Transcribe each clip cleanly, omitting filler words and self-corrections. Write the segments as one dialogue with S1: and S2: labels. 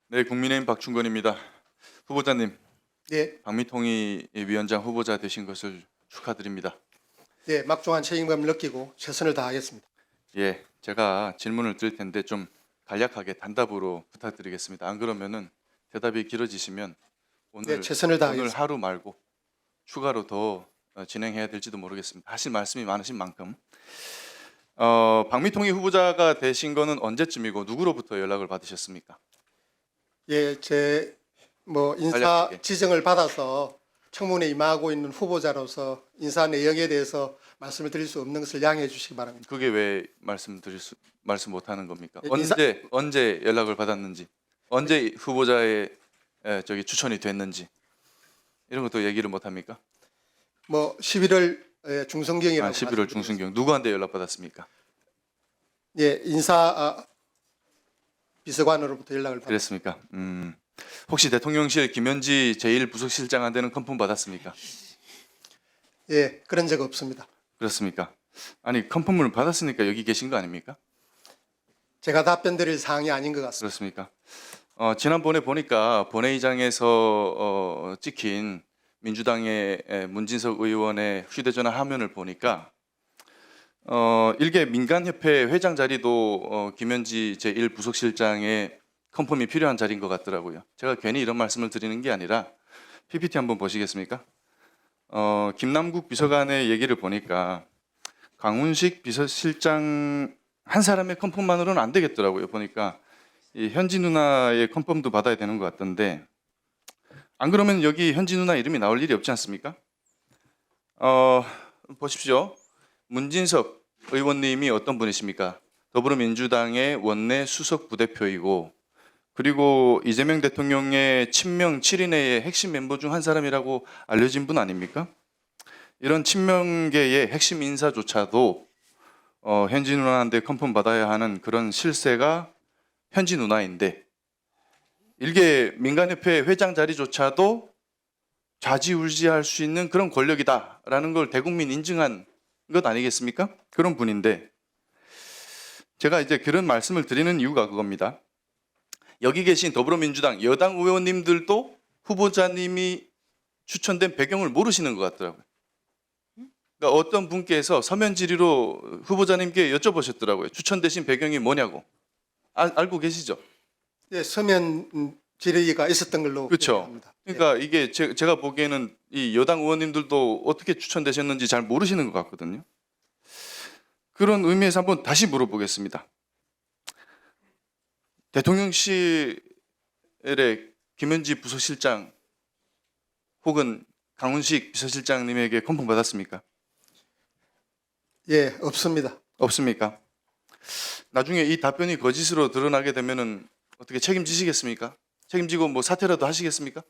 S1: 네, 국민의힘 박충건입니다. 후보자님,
S2: 네,
S1: 박미통이 위원장 후보자 되신 것을 축하드립니다.
S2: 네, 막중한 책임감을 느끼고 최선을 다하겠습니다.
S1: 예, 제가 질문을 드릴 텐데 좀 간략하게 단답으로 부탁드리겠습니다. 안 그러면은 대답이 길어지시면 오늘
S2: 네, 최선을
S1: 오늘
S2: 다하겠습니다.
S1: 하루 말고 추가로 더 진행해야 될지도 모르겠습니다. 하실 말씀이 많으신 만큼 박미통이 후보자가 되신 거는 언제쯤이고 누구로부터 연락을 받으셨습니까?
S2: 예, 제 인사
S1: 간략하게.
S2: 지정을 받아서 청문회에 임하고 있는 후보자로서 인사 내역에 대해서 말씀을 드릴 수 없는 것을 양해해 주시기 바랍니다.
S1: 그게 왜 말씀 못하는 겁니까?
S2: 예,
S1: 언제 연락을 받았는지, 언제 후보자의 추천이 됐는지 이런 것도 얘기를 못 합니까?
S2: 11월 중순경이라고
S1: 11월 중순경 누구한테 연락 받았습니까?
S2: 예, 인사 비서관으로부터 연락을 받았습니다.
S1: 그랬습니까? 혹시 대통령실 김현지 제1부속실장한테는 컨펌 받았습니까?
S2: 예, 그런 적 없습니다.
S1: 그렇습니까? 아니 컨펌을 받았으니까 여기 계신 거 아닙니까?
S2: 제가 답변 드릴 사항이 아닌 것 같습니다.
S1: 그렇습니까? 지난번에 보니까 본회의장에서 찍힌 민주당의 문진석 의원의 휴대전화 화면을 보니까 일개 민간협회 회장 자리도 김현지 제1부속실장의 컨펌이 필요한 자리인 것 같더라고요. 제가 괜히 이런 말씀을 드리는 게 아니라 PPT 한번 보시겠습니까? 김남국 비서관의 얘기를 보니까 강훈식 비서실장 한 사람의 컨펌만으로는 안 되겠더라고요. 보니까 이 현지 누나의 컨펌도 받아야 되는 것 같던데 안 그러면 여기 현지 누나 이름이 나올 일이 없지 않습니까? 보십시오. 문진석 의원님이 어떤 분이십니까? 더불어민주당의 원내 수석 부대표이고 그리고 이재명 대통령의 친명 7인회의 핵심 멤버 중 한 사람이라고 알려진 분 아닙니까? 이런 친명계의 핵심 인사조차도 현지 누나한테 컨펌 받아야 하는 그런 실세가 현지 누나인데 일개 민간협회 회장 자리조차도 좌지우지할 수 있는 그런 권력이다라는 걸 대국민 인증한 것 아니겠습니까? 그런 분인데 제가 이제 그런 말씀을 드리는 이유가 그겁니다. 여기 계신 더불어민주당 여당 의원님들도 후보자님이 추천된 배경을 모르시는 것 같더라고요. 그러니까 어떤 분께서 서면 질의로 후보자님께 여쭤보셨더라고요. 추천되신 배경이 뭐냐고. 알고 계시죠?
S2: 예, 서면 질의가 있었던 걸로
S1: 그렇죠.
S2: 기억합니다.
S1: 그러니까 이게 제가 보기에는 이 여당 의원님들도 어떻게 추천되셨는지 잘 모르시는 것 같거든요. 그런 의미에서 한번 다시 물어보겠습니다. 대통령실의 김현지 부서실장 혹은 강훈식 비서실장님에게 컨펌 받았습니까?
S2: 예, 없습니다.
S1: 없습니까? 나중에 이 답변이 거짓으로 드러나게 되면은 어떻게 책임지시겠습니까? 책임지고 뭐 사퇴라도 하시겠습니까?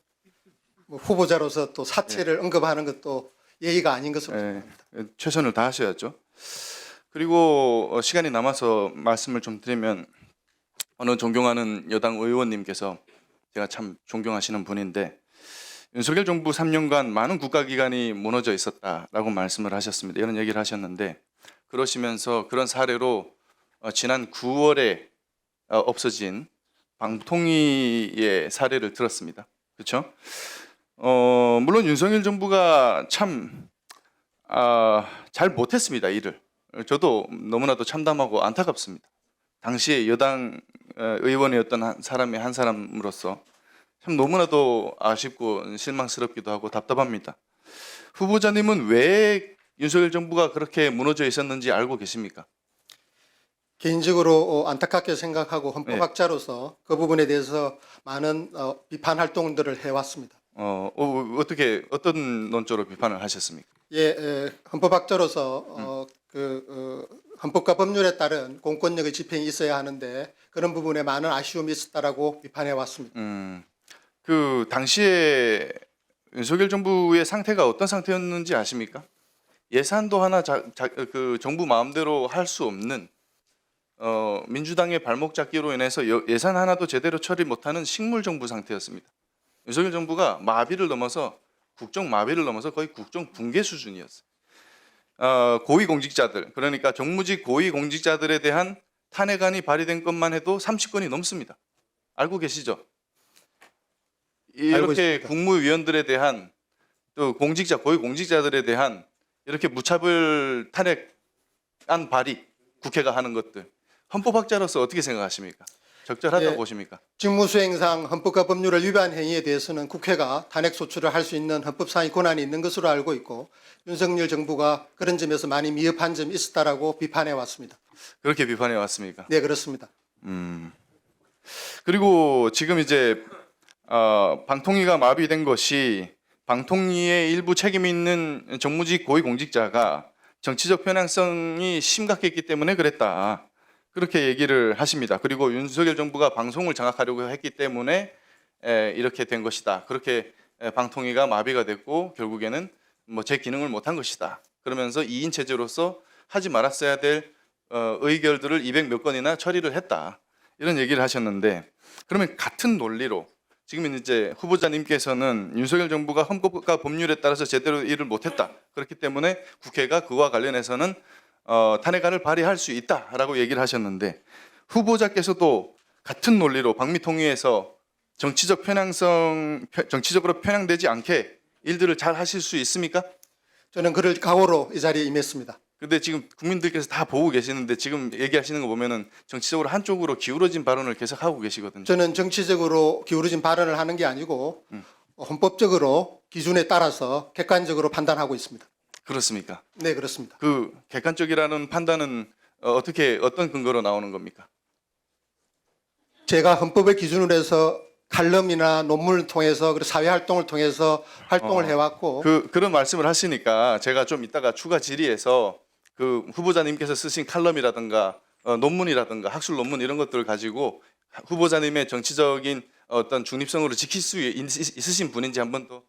S2: 후보자로서 또 사체를 언급하는 것도 예의가 아닌 것으로
S1: 예,
S2: 생각합니다.
S1: 최선을 다하셔야죠. 그리고 시간이 남아서 말씀을 좀 드리면 어느 존경하는 여당 의원님께서 제가 참 존경하시는 분인데 윤석열 정부 3년간 많은 국가기관이 무너져 있었다라고 말씀을 하셨습니다. 이런 얘기를 하셨는데 그러시면서 그런 사례로 지난 9월에 없어진 방통위의 사례를 들었습니다. 그렇죠? 물론 윤석열 정부가 참 잘 못했습니다. 일을. 저도 너무나도 참담하고 안타깝습니다. 당시에 여당 의원이었던 한 사람으로서 참 너무나도 아쉽고 실망스럽기도 하고 답답합니다. 후보자님은 왜 윤석열 정부가 그렇게 무너져 있었는지 알고 계십니까?
S2: 개인적으로 안타깝게 생각하고 헌법학자로서 그 부분에 대해서 많은 비판 활동들을 해왔습니다.
S1: 어떻게 어떤 논조로 비판을 하셨습니까?
S2: 예, 헌법학자로서 헌법과 법률에 따른 공권력의 집행이 있어야 하는데 그런 부분에 많은 아쉬움이 있었다라고 비판해 왔습니다.
S1: 그 당시에 윤석열 정부의 상태가 어떤 상태였는지 아십니까? 예산도 하나 그 정부 마음대로 할 수 없는 민주당의 발목 잡기로 인해서 예산 하나도 제대로 처리 못하는 식물 정부 상태였습니다. 윤석열 정부가 국정 마비를 넘어서 거의 국정 붕괴 수준이었어요. 고위공직자들, 그러니까 정무직 고위공직자들에 대한 탄핵안이 발의된 것만 해도 30건이 넘습니다. 알고 계시죠?
S2: 알고
S1: 이렇게
S2: 있습니다.
S1: 국무위원들에 대한 또 공직자, 고위 공직자들에 대한 이렇게 무차별 탄핵안 발의 국회가 하는 것들 헌법학자로서 어떻게 생각하십니까? 적절하다고
S2: 예.
S1: 보십니까?
S2: 직무수행상 헌법과 법률을 위반 행위에 대해서는 국회가 탄핵 소추를 할 수 있는 헌법상의 권한이 있는 것으로 알고 있고 윤석열 정부가 그런 점에서 많이 미흡한 점이 있었다라고 비판해 왔습니다.
S1: 그렇게 비판해 왔습니까?
S2: 네, 그렇습니다.
S1: 그리고 지금 이제 방통위가 마비된 것이 방통위의 일부 책임 있는 정무직 고위공직자가 정치적 편향성이 심각했기 때문에 그랬다. 그렇게 얘기를 하십니다. 그리고 윤석열 정부가 방송을 장악하려고 했기 때문에 이렇게 된 것이다. 그렇게 방통위가 마비가 됐고 결국에는 뭐 제 기능을 못한 것이다. 그러면서 2인 체제로서 하지 말았어야 될 의결들을 200몇 건이나 처리를 했다. 이런 얘기를 하셨는데 그러면 같은 논리로 지금 이제 후보자님께서는 윤석열 정부가 헌법과 법률에 따라서 제대로 일을 못했다. 그렇기 때문에 국회가 그와 관련해서는 탄핵안을 발의할 수 있다라고 얘기를 하셨는데 후보자께서도 같은 논리로 방미통위에서 정치적으로 편향되지 않게 일들을 잘 하실 수 있습니까?
S2: 저는 그를 각오로 이 자리에 임했습니다.
S1: 근데 지금 국민들께서 다 보고 계시는데 지금 얘기하시는 거 보면은 정치적으로 한쪽으로 기울어진 발언을 계속 하고 계시거든요.
S2: 저는 정치적으로 기울어진 발언을 하는 게 아니고 헌법적으로 기준에 따라서 객관적으로 판단하고 있습니다.
S1: 그렇습니까?
S2: 네, 그렇습니다.
S1: 그 객관적이라는 판단은 어떤 근거로 나오는 겁니까?
S2: 제가 헌법의 기준으로 해서 칼럼이나 논문을 통해서 그리고 사회 활동을 통해서 활동을 해왔고
S1: 그런 말씀을 하시니까 제가 좀 이따가 추가 질의에서 그 후보자님께서 쓰신 칼럼이라든가 논문이라든가 학술 논문 이런 것들을 가지고 후보자님의 정치적인 어떤 중립성으로 지킬 수 있으신 분인지 한번 더